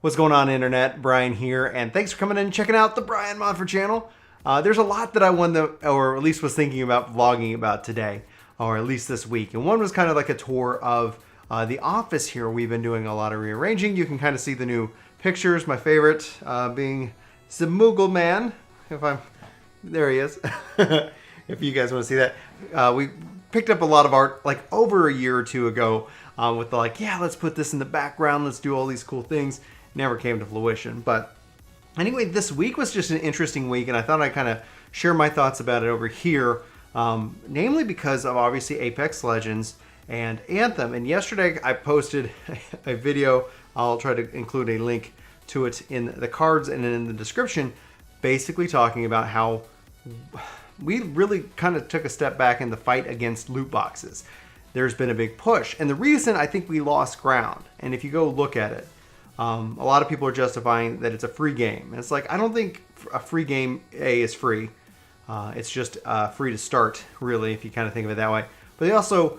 What's going on, Internet? Brian here, and thanks for coming in and checking out the Brian Modford channel. There's a lot that I wanted to, or at least was thinking about vlogging about today, or at least this week. And one was kind of like a tour of the office here. We've been doing a lot of rearranging. You can kind of see the new pictures. My favorite being the Moogle Man. There he is. If you guys want to see that. We picked up a lot of art like over a year or two ago with the yeah, let's put this in the background. Let's do all these cool things. Never came to fruition. But anyway, this week was just an interesting week, and I thought I'd kind of share my thoughts about it over here, namely because of obviously Apex Legends and Anthem. And yesterday I posted a video. I'll try to include a link to it in the cards and in the description, basically talking about how we really kind of took a step back in the fight against loot boxes. There's been a big push, and the reason I think we lost ground, and if you go look at it, a lot of people are justifying that it's a free game. And it's like, I don't think a free game, is free. It's just free to start, really, if you kind of think of it that way. But they also,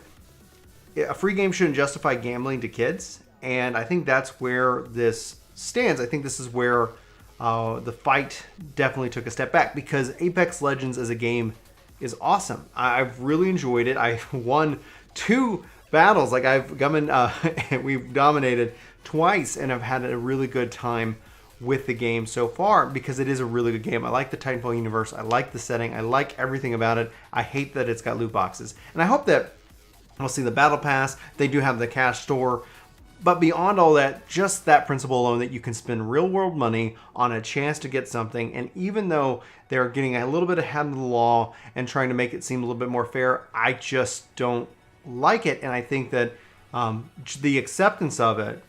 a free game shouldn't justify gambling to kids. And I think that's where this stands. I think this is where the fight definitely took a step back, because Apex Legends as a game is awesome. I've really enjoyed it. I've won 2 battles. Like we've dominated twice, and I've had a really good time with the game so far because it is a really good game. I like the Titanfall universe. I like the setting. I like everything about it. I hate that it's got loot boxes, and I hope that we'll see the battle pass. They do have the cash store, but beyond all that, just that principle alone, that you can spend real world money on a chance to get something. And even though they're getting a little bit ahead of the law and trying to make it seem a little bit more fair, I just don't like it. And I think that the acceptance of it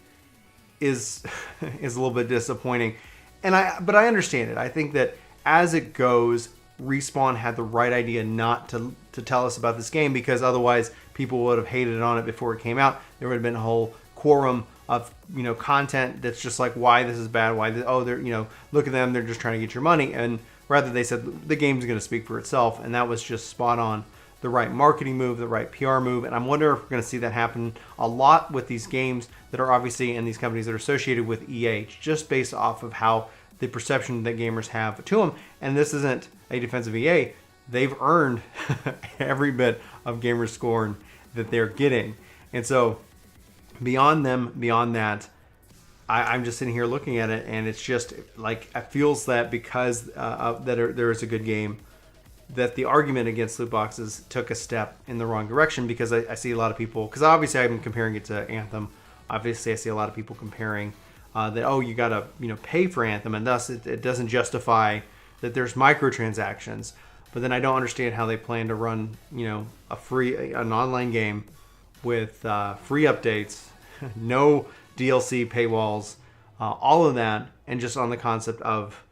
is a little bit disappointing. But I understand it. I think that as it goes, Respawn had the right idea not to tell us about this game, because otherwise people would have hated on it before it came out. There would have been a whole quorum of content that's just like, why this is bad, why they're look at them, they're just trying to get your money. And rather, they said the game's going to speak for itself, and that was just spot on. The right marketing move, the right PR move. And I'm wondering if we're going to see that happen a lot with these games that are obviously in these companies that are associated with EA, just based off of how the perception that gamers have to them. And this isn't a defense of EA. They've earned every bit of gamer scorn that they're getting. And so beyond that, I'm just sitting here looking at it, and it's just like, it feels that because there is a good game, that the argument against loot boxes took a step in the wrong direction, because I see a lot of people, because obviously I've been comparing it to Anthem. Obviously I see a lot of people comparing that, oh, you gotta pay for Anthem, and thus it doesn't justify that there's microtransactions. But then I don't understand how they plan to run an online game with free updates, no DLC paywalls, all of that, and just on the concept of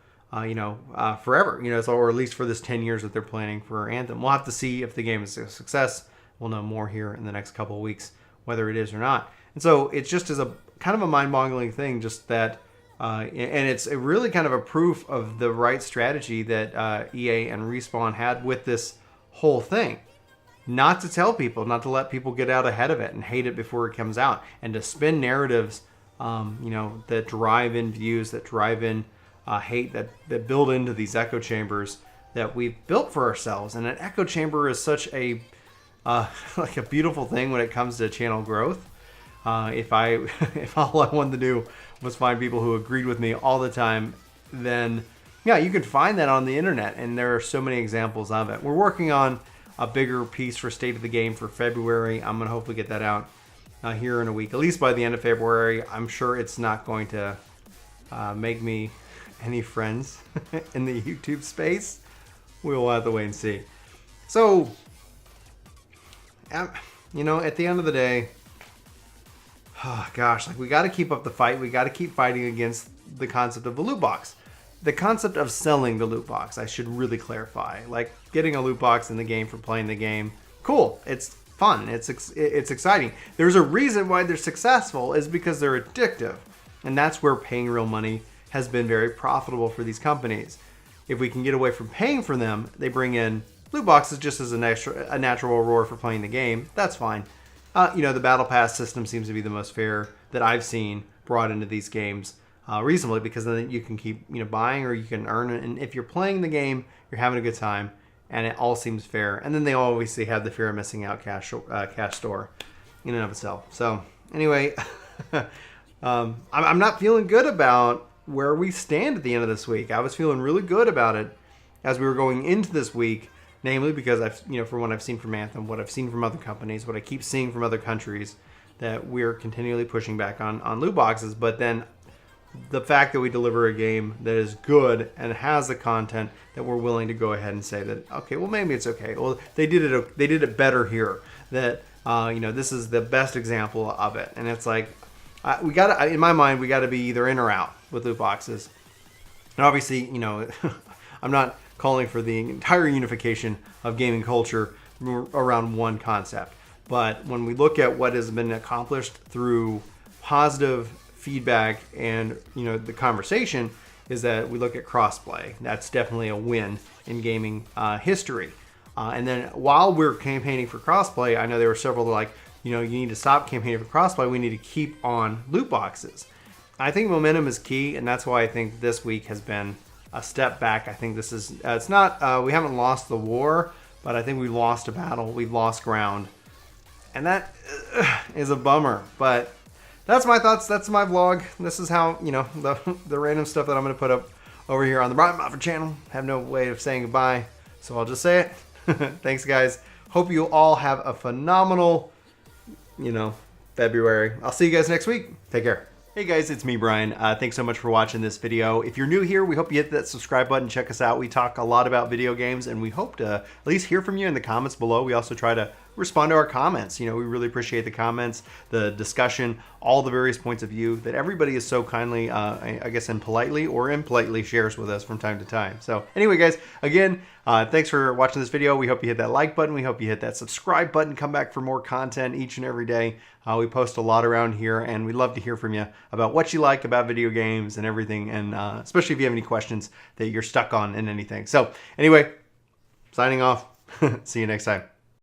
forever, or at least for this 10 years that they're planning for Anthem. We'll have to see if the game is a success. We'll know more here in the next couple of weeks, whether it is or not. And so it's just as a kind of a mind-boggling thing, just that, and it's a really kind of a proof of the right strategy that EA and Respawn had with this whole thing. Not to tell people, not to let people get out ahead of it and hate it before it comes out, and to spin narratives, that drive in views, that drive in hate, that build into these echo chambers that we've built for ourselves. And an echo chamber is such a like a beautiful thing when it comes to channel growth. If all I wanted to do was find people who agreed with me all the time, then yeah, you can find that on the internet, and there are so many examples of it. We're working on a bigger piece for State of the Game for February. I'm gonna hopefully get that out here in a week, at least by the end of February. I'm sure it's not going to make me any friends in the YouTube space. We'll have to wait and see. So, at the end of the day, oh gosh, we got to keep up the fight. We got to keep fighting against the concept of the loot box. The concept of selling the loot box, I should really clarify. Like, getting a loot box in the game for playing the game, cool. It's fun. It's exciting. There's a reason why they're successful, is because they're addictive. And that's where paying real money has been very profitable for these companies. If we can get away from paying for them, they bring in loot boxes just as a natural reward for playing the game. That's fine. The battle pass system seems to be the most fair that I've seen brought into these games. reasonably, because then you can keep buying, or you can earn it. And if you're playing the game, you're having a good time, and it all seems fair. And then they obviously have the fear of missing out cash store in and of itself. So anyway, I'm not feeling good about where we stand at the end of this week. I was feeling really good about it as we were going into this week, namely because from what I've seen from Anthem, what I've seen from other companies, what I keep seeing from other countries, that we're continually pushing back on loot boxes. But then the fact that we deliver a game that is good and has the content that we're willing to go ahead and say that, okay, well, maybe it's okay. Well, they did it better here. That this is the best example of it. And it's like, we got to, in my mind, we got to be either in or out with loot boxes. And obviously, I'm not calling for the entire unification of gaming culture around one concept. But when we look at what has been accomplished through positive feedback and the conversation, is that we look at crossplay. That's definitely a win in gaming history. And then while we're campaigning for crossplay, I know there were several like, you need to stop campaigning for crossplay. We need to keep on loot boxes. I think momentum is key, and that's why I think this week has been a step back. I think this is, it's not, we haven't lost the war, but I think we lost a battle. We've lost ground. And that is a bummer. But that's my thoughts. That's my vlog. This is how, the random stuff that I'm going to put up over here on the Brian Moffett channel. I have no way of saying goodbye, so I'll just say it. Thanks, guys. Hope you all have a phenomenal February. I'll see you guys next week. Take care. Hey guys, it's me, Brian. Thanks so much for watching this video. If you're new here, we hope you hit that subscribe button. Check us out. We talk a lot about video games, and we hope to at least hear from you in the comments below. We also try to respond to our comments. We really appreciate the comments, the discussion, all the various points of view that everybody is so kindly, I guess, impolitely or impolitely shares with us from time to time. So anyway, guys, again, thanks for watching this video. We hope you hit that like button. We hope you hit that subscribe button. Come back for more content each and every day. We post a lot around here, and we'd love to hear from you about what you like about video games and everything, and especially if you have any questions that you're stuck on in anything. So anyway, signing off. See you next time.